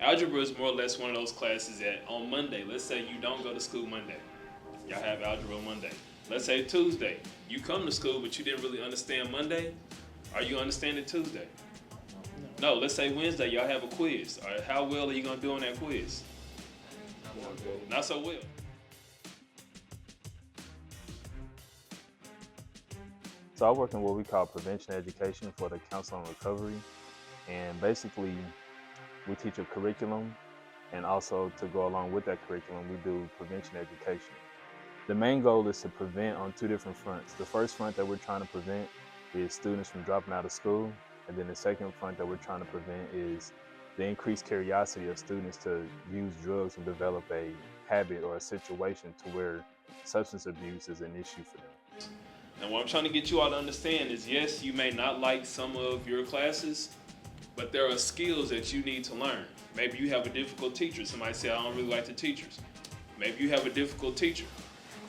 Algebra is more or less one of those classes that on Monday, let's say you don't go to school Monday. Y'all have algebra on Monday. Let's say Tuesday, you come to school but you didn't really understand Monday. Are you understanding Tuesday? No, let's say Wednesday, y'all have a quiz. All right, how well are you going to do on that quiz? Not so well. So I work in what we call prevention education for the Council on Recovery. And basically, we teach a curriculum. And also to go along with that curriculum, we do prevention education. The main goal is to prevent on two different fronts. The first front that we're trying to prevent is students from dropping out of school. And then the second front that we're trying to prevent is the increased curiosity of students to use drugs and develop a habit or a situation to where substance abuse is an issue for them. And what I'm trying to get you all to understand is yes, you may not like some of your classes, but there are skills that you need to learn. Maybe you have a difficult teacher. Somebody say, I don't really like the teachers. Maybe you have a difficult teacher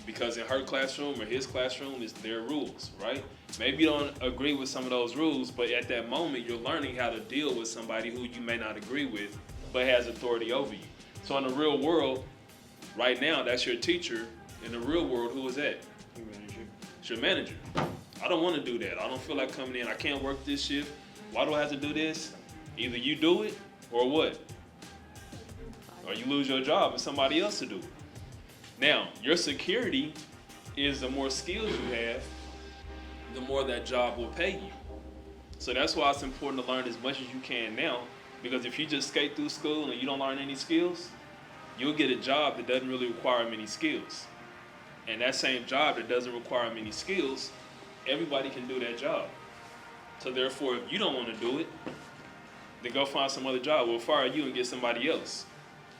because in her classroom or his classroom is their rules, right? Maybe you don't agree with some of those rules, but at that moment you're learning how to deal with somebody who you may not agree with, but has authority over you. So in the real world, right now, that's your teacher. In the real world, who is that? Your manager. It's your manager. I don't want to do that. I don't feel like coming in. I can't work this shift. Why do I have to do this? Either you do it or what? Or you lose your job and somebody else to do it. Now, your security is the more skills you have, the more that job will pay you. So that's why it's important to learn as much as you can now, because if you just skate through school and you don't learn any skills, you'll get a job that doesn't really require many skills. And that same job that doesn't require many skills, everybody can do that job. So therefore, if you don't want to do it, then go find some other job. We'll fire you and get somebody else.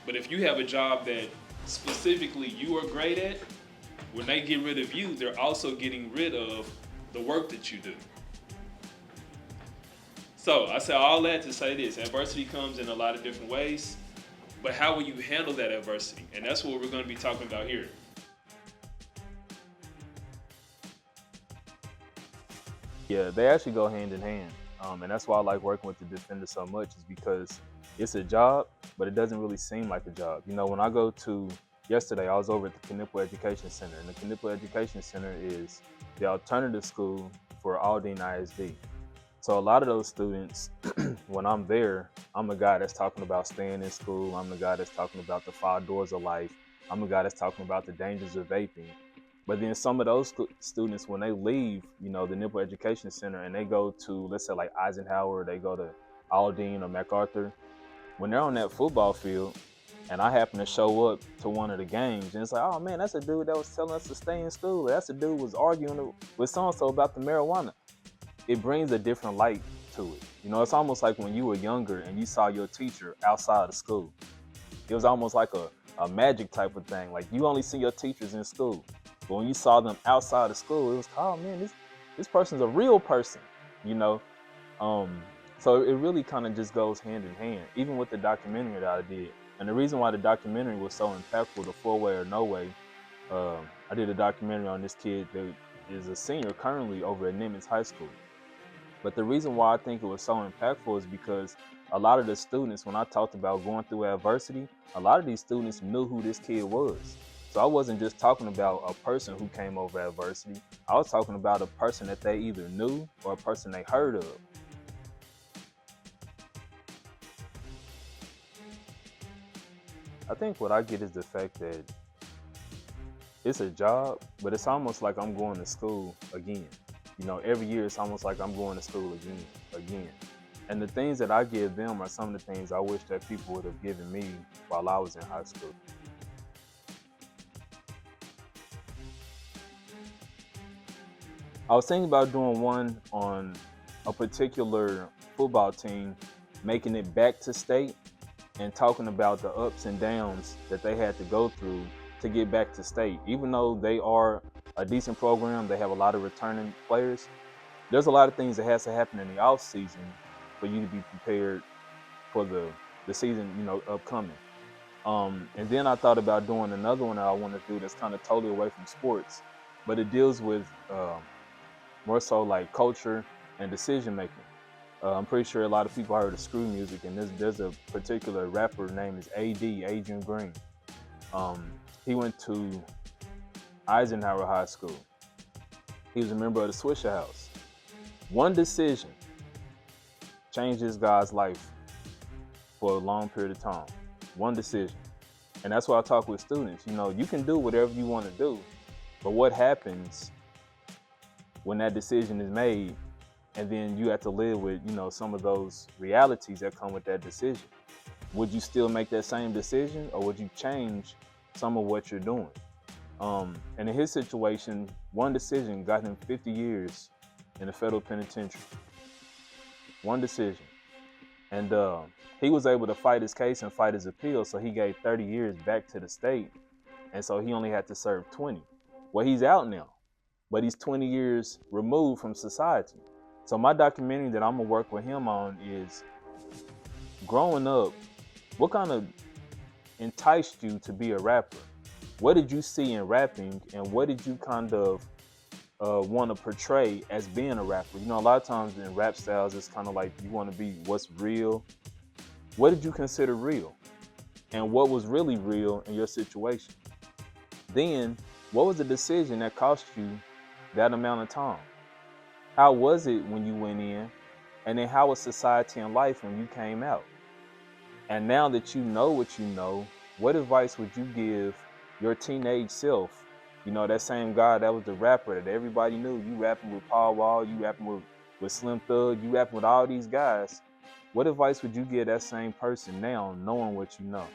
But if you have a job that specifically you are great at, when they get rid of you, they're also getting rid of the work that you do. So I say all that to say this: adversity comes in a lot of different ways, but how will you handle that adversity? And that's what we're going to be talking about here. Yeah, they actually go hand in hand. And that's why I like working with the defender so much, is because it's a job, but it doesn't really seem like a job. You know, when I go to, yesterday I was over at the Knipple Education Center, and the Knipple Education Center is the alternative school for Aldine ISD. So a lot of those students, when I'm there, I'm a guy that's talking about staying in school. I'm the guy that's talking about the 5 doors of life. I'm the guy that's talking about the dangers of vaping. But then some of those students, when they leave, you know, the Nipple Education Center and they go to, let's say like Eisenhower, they go to Aldine or MacArthur, when they're on that football field and I happen to show up to one of the games and it's like, oh man, that's a dude that was telling us to stay in school. That's a dude was arguing with so-and-so about the marijuana. It brings a different light to it. You know, it's almost like when you were younger and you saw your teacher outside of school. It was almost like a magic type of thing. Like you only see your teachers in school. But when you saw them outside of school, it was, oh man, this person's a real person, you know? So it really kind of just goes hand in hand, even with the documentary that I did. And the reason why the documentary was so impactful, the 4 Way or No Way, I did a documentary on this kid that is a senior currently over at Nimitz High School. But the reason why I think it was so impactful is because a lot of the students, when I talked about going through adversity, a lot of these students knew who this kid was. So I wasn't just talking about a person who came over adversity. I was talking about a person that they either knew or a person they heard of. I think what I get is the fact that it's a job, but it's almost like I'm going to school again. You know, every year it's almost like I'm going to school again. And the things that I give them are some of the things I wish that people would have given me while I was in high school. I was thinking about doing one on a particular football team, making it back to state and talking about the ups and downs that they had to go through to get back to state. Even though they are a decent program, they have a lot of returning players, there's a lot of things that has to happen in the off season for you to be prepared for the season, you know, upcoming. And then I thought about doing another one that I want to do that's kind of totally away from sports, but it deals with more so like culture and decision making. I'm pretty sure a lot of people heard of Screw Music, and there's a particular rapper named is Adrian Green. He went to Eisenhower High School. He was a member of the Swisher House. One decision changed this guy's life for a long period of time. One decision. And that's why I talk with students. You know, you can do whatever you want to do, but what happens when that decision is made and then you have to live with, you know, some of those realities that come with that decision? Would you still make that same decision, or would you change some of what you're doing? And in his situation, one decision got him 50 years in the federal penitentiary. One decision. And he was able to fight his case and fight his appeal, so he gave 30 years back to the state. And so he only had to serve 20. Well, he's out now, but he's 20 years removed from society. So my documentary that I'm gonna work with him on is, growing up, what kind of enticed you to be a rapper? What did you see in rapping, and what did you kind of want to portray as being a rapper? You know, a lot of times in rap styles, it's kind of like you want to be what's real. What did you consider real? And what was really real in your situation? Then, what was the decision that cost you that amount of time? How was it when you went in? And then how was society and life when you came out? And now that you know what you know, what advice would you give your teenage self? You know, that same guy that was the rapper that everybody knew. You rapping with Paul Wall, you rapping with Slim Thug, you rapping with all these guys. What advice would you give that same person now, knowing what you know?